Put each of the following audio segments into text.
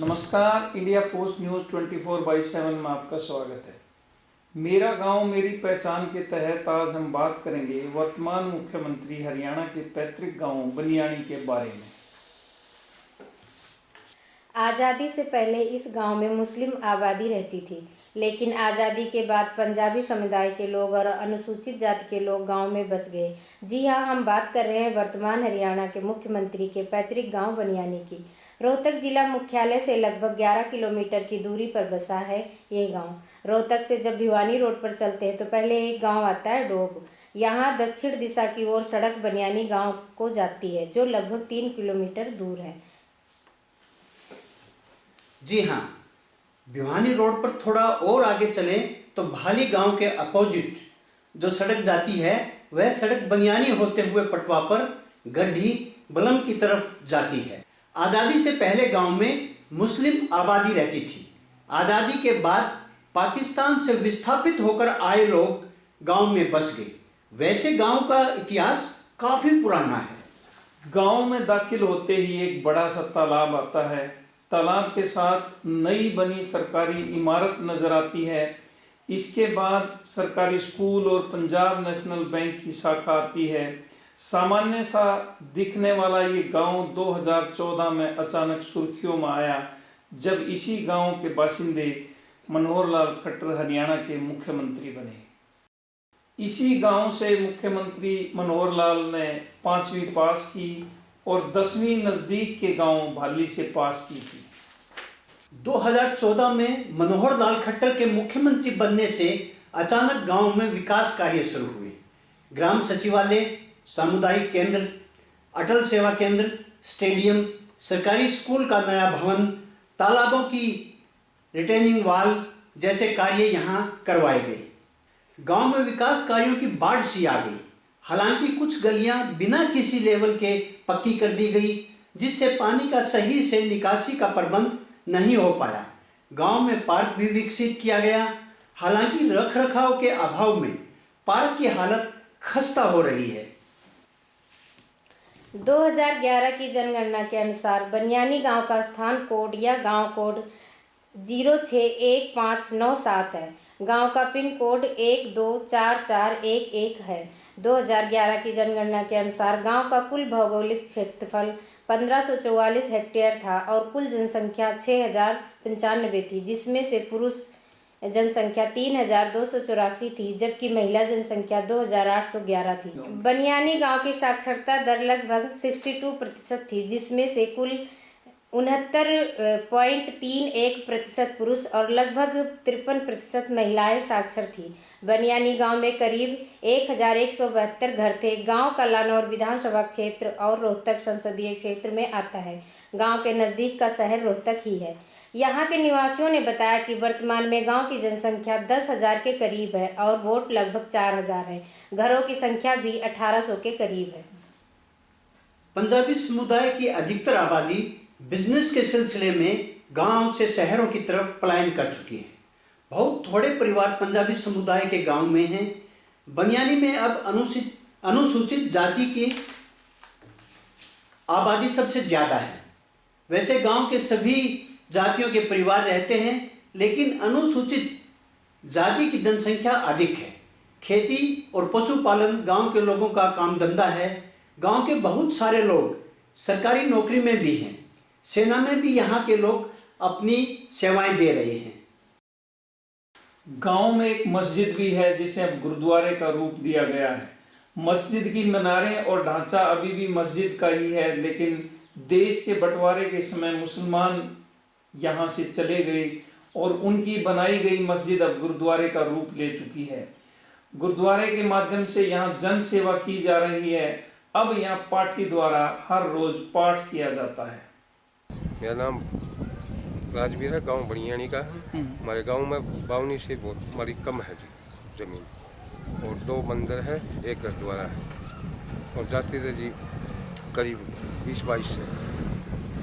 नमस्कार, India post news 24/7 में आपका स्वागत है। मेरा गांव मेरी पहचान के तहत आज हम बात करेंगे वर्तमान मुख्यमंत्री हरियाणा के पैतृक गांव बनियाणी के बारे में। आज़ादी से पहले इस गांव में मुस्लिम आबादी रहती थी, लेकिन आज़ादी के बाद पंजाबी समुदाय के लोग और अनुसूचित जाति के लोग गांव में बस गए। जी हां, हम बात कर रहे हैं वर्तमान हरियाणा के मुख्यमंत्री के पैतृक गांव बनियाणी की। रोहतक जिला मुख्यालय से लगभग 11 किलोमीटर की दूरी पर बसा है ये गांव। रोहतक से जब भिवानी रोड पर चलते हैं तो पहले एक गाँव आता है डोब। यहाँ दक्षिण दिशा की ओर सड़क बनियाणी गाँव को जाती है, जो लगभग 3 किलोमीटर दूर है। जी हाँ, भिवानी रोड पर थोड़ा और आगे चले तो भाली गांव के अपोजिट जो सड़क जाती है वह सड़क बनियानी होते हुए पटवा पर गड्ढी बलम की तरफ जाती है। आज़ादी से पहले गांव में मुस्लिम आबादी रहती थी। आज़ादी के बाद पाकिस्तान से विस्थापित होकर आए लोग गांव में बस गए। वैसे गांव का इतिहास काफी पुराना है। गांव में दाखिल होते ही एक बड़ा सा तालाब आता है। तालाब के साथ नई बनी सरकारी इमारत नजर आती है। इसके बाद सरकारी स्कूल और पंजाब नेशनल बैंक की शाखा आती है। सामान्य सा दिखने वाला ये गांव 2014 में अचानक सुर्खियों में आया, जब इसी गांव के बाशिंदे मनोहर लाल खट्टर हरियाणा के मुख्यमंत्री बने। इसी गांव से मुख्यमंत्री मनोहर लाल ने 5वीं पास की और 10वीं नजदीक के गांव भाली से पास की थी। 2014 में मनोहर लाल खट्टर के मुख्यमंत्री बनने से अचानक गांव में विकास कार्य शुरू हुए। ग्राम सचिवालय, सामुदायिक केंद्र, अटल सेवा केंद्र, स्टेडियम, सरकारी स्कूल का नया भवन, तालाबों की रिटेनिंग वॉल जैसे कार्य यहां करवाए गए। गांव में विकास कार्यों की बाढ़ सी आ गई। हालांकि कुछ गलियां बिना किसी लेवल के पक्की कर दी गई, जिससे पानी का सही से निकासी का प्रबंध नहीं हो पाया। गांव में पार्क भी विकसित किया गया। हालांकि रखरखाव के अभाव में पार्क की हालत खस्ता हो रही है। 2011 की जनगणना के अनुसार बनियाणी गांव का स्थान कोड या गांव कोड 061597 है। गांव का पिन कोड 124411 है। 2011 की जनगणना के अनुसार गांव का कुल भौगोलिक क्षेत्रफल 1544 हेक्टेयर था और कुल जनसंख्या 6095 थी, जिसमें से पुरुष जनसंख्या 3284 थी, जबकि महिला जनसंख्या 2811 थी। बनियाणी गांव की साक्षरता दर लगभग 62% थी, जिसमें से कुल 69.31% पुरुष और लगभग 53% महिलाएं साक्षर थी। बनियाणी गांव में करीब 1172 घर थे। गांव का लानौर विधानसभा क्षेत्र और रोहतक संसदीय क्षेत्र में आता है। गांव के नज़दीक का शहर रोहतक ही है। यहाँ के निवासियों ने बताया कि वर्तमान में गांव की जनसंख्या 10,000 के करीब है और वोट लगभग 4,000 है। घरों की संख्या भी 1800 के करीब है। पंजाबी समुदाय की अधिकतर आबादी बिजनेस के सिलसिले में गांव से शहरों की तरफ पलायन कर चुकी है। बहुत थोड़े परिवार पंजाबी समुदाय के गांव में हैं। बनियानी में अब अनुसूचित जाति की आबादी सबसे ज्यादा है। वैसे गांव के सभी जातियों के परिवार रहते हैं, लेकिन अनुसूचित जाति की जनसंख्या अधिक है। खेती और पशुपालन गांव के लोगों का काम धंधा है। गांव के बहुत सारे लोग सरकारी नौकरी में भी हैं। सेना में भी यहाँ के लोग अपनी सेवाएं दे रहे हैं। गांव में एक मस्जिद भी है, जिसे अब गुरुद्वारे का रूप दिया गया है। मस्जिद की मीनारें और ढांचा अभी भी मस्जिद का ही है, लेकिन देश के बंटवारे के समय मुसलमान यहाँ से चले गए और उनकी बनाई गई मस्जिद अब गुरुद्वारे का रूप ले चुकी है। गुरुद्वारे के माध्यम से यहाँ जन सेवा की जा रही है। अब यहाँ पाठी द्वारा हर रोज पाठ किया जाता है। मेरा नाम राजवीर है, गांव बनियाणी का है। हमारे गांव में बावनी से बहुत हमारी कम है जी जमीन, और 2 मंदिर है, एक गुरुद्वारा है, और जाति थे जी करीब 20-22 से।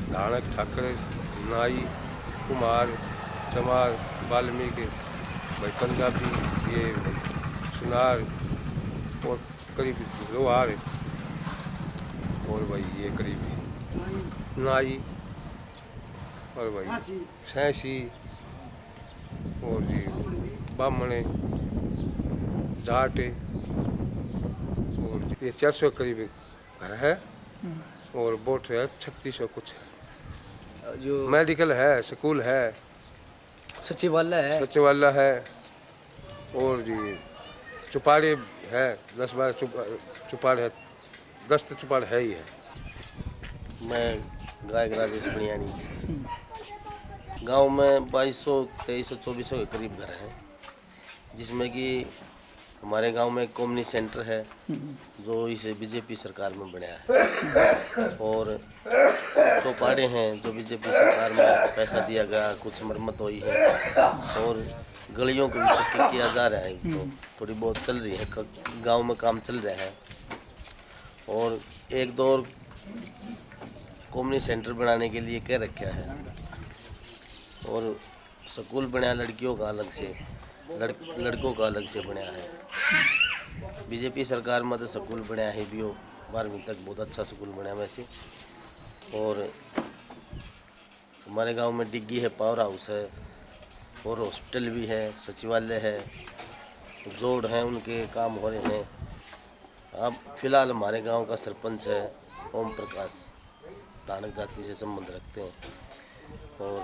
धानक, ठाकर, नाई, कुमार, चमार, वाल्मीकि, भाई पंजाबी, ये सुनार और करीब लोहार, और भाई ये करीब नाई और भाई सैंसी और जी बामणे जाटे और ये 400 करीब घर है और बोट है 3600 कुछ है। जो मेडिकल है, स्कूल है, सचिवालय है और जी चुपाड़े है 10-12 चुपाड़ है, 10 तो चुपाड़ है ही है। मैं गायक राजेश बनियानी। गांव में 2200, 2300, 2400 के करीब घर हैं, जिसमें कि हमारे गांव में कॉम्युनिटी सेंटर है जो इसे बीजेपी सरकार में बनाया है और चौपाड़े हैं जो बीजेपी सरकार में पैसा दिया गया, कुछ मरम्मत हुई है और गलियों को भी पक्का किया जा रहा है, तो थोड़ी बहुत चल रही है, गांव में काम चल रहा है। और एक दो और कॉम्युनिटी सेंटर बनाने के लिए कह रखा है और स्कूल बनाया लड़कियों का अलग से, लड़कों का अलग से बनाया है। बीजेपी सरकार में तो स्कूल बनाया है भी, 12वीं तक बहुत अच्छा स्कूल बनाया वैसे। और हमारे गांव में डिग्गी है, पावर हाउस है और हॉस्पिटल भी है, सचिवालय है, जोड़ हैं उनके काम हो रहे हैं। अब फिलहाल हमारे गांव का सरपंच है ओम प्रकाश, तानक जाति से संबंध रखते हैं और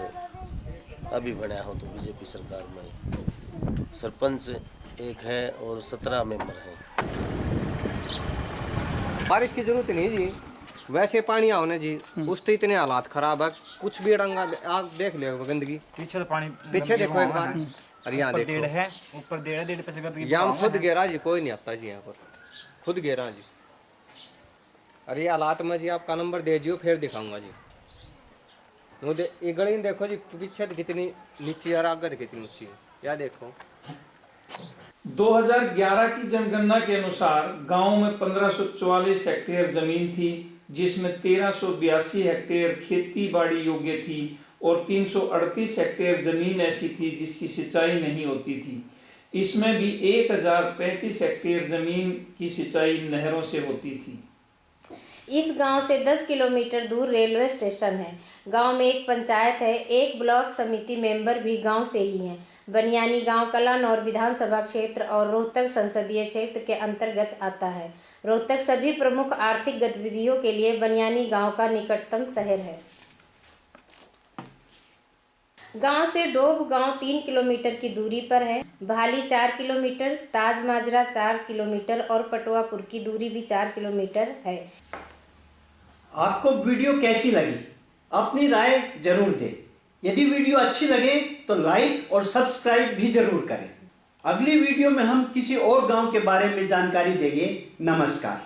अभी बनाया हो तो बीजेपी सरकार में सरपंच एक है और 17 मेंबर हैं। बारिश की जरूरत नहीं जी, वैसे पानी आओ ना जी, उससे इतने हालात खराब है, कुछ भी रंगा आप देख ले गंदगी पीछे तो पानी पीछे देखो एक बार। अरे यहाँ देखो डेढ़ है, ऊपर डेढ़ पे से कर यहाँ खुद गेरा जी, कोई नहीं आता जी यहाँ पर, खुद गेरा जी। अरे ये हालात में जी आपका नंबर दे जियो, फिर दिखाऊंगा जी। ये गली देखो जी, पीछे कितनी नीची और आगे कितनी ऊंची है, या देखो। 2011 की जनगणना के अनुसार गांव में 1544 हेक्टेयर जमीन थी, जिसमें 1382 हेक्टेयर खेती बाड़ी योग्य थी और 338 हेक्टेयर जमीन ऐसी थी जिसकी सिंचाई नहीं होती थी। इसमें भी 1035 हेक्टेयर जमीन की सिंचाई नहरों से होती थी। इस गांव से 10 किलोमीटर दूर रेलवे स्टेशन है। गांव में एक पंचायत है, एक ब्लॉक समिति मेंबर भी गांव से ही हैं। बनियानी गांव कलानौर विधानसभा क्षेत्र और रोहतक संसदीय क्षेत्र के अंतर्गत आता है। रोहतक सभी प्रमुख आर्थिक गतिविधियों के लिए बनियानी गांव का निकटतम शहर है। गांव से डोभ गांव 3 किलोमीटर की दूरी पर है। भाली 4 किलोमीटर, ताज माजरा 4 किलोमीटर और पटवापुर की दूरी भी 4 किलोमीटर है। आपको वीडियो कैसी लगी? अपनी राय जरूर दें। यदि वीडियो अच्छी लगे तो लाइक और सब्सक्राइब भी जरूर करें। अगली वीडियो में हम किसी और गांव के बारे में जानकारी देंगे। नमस्कार।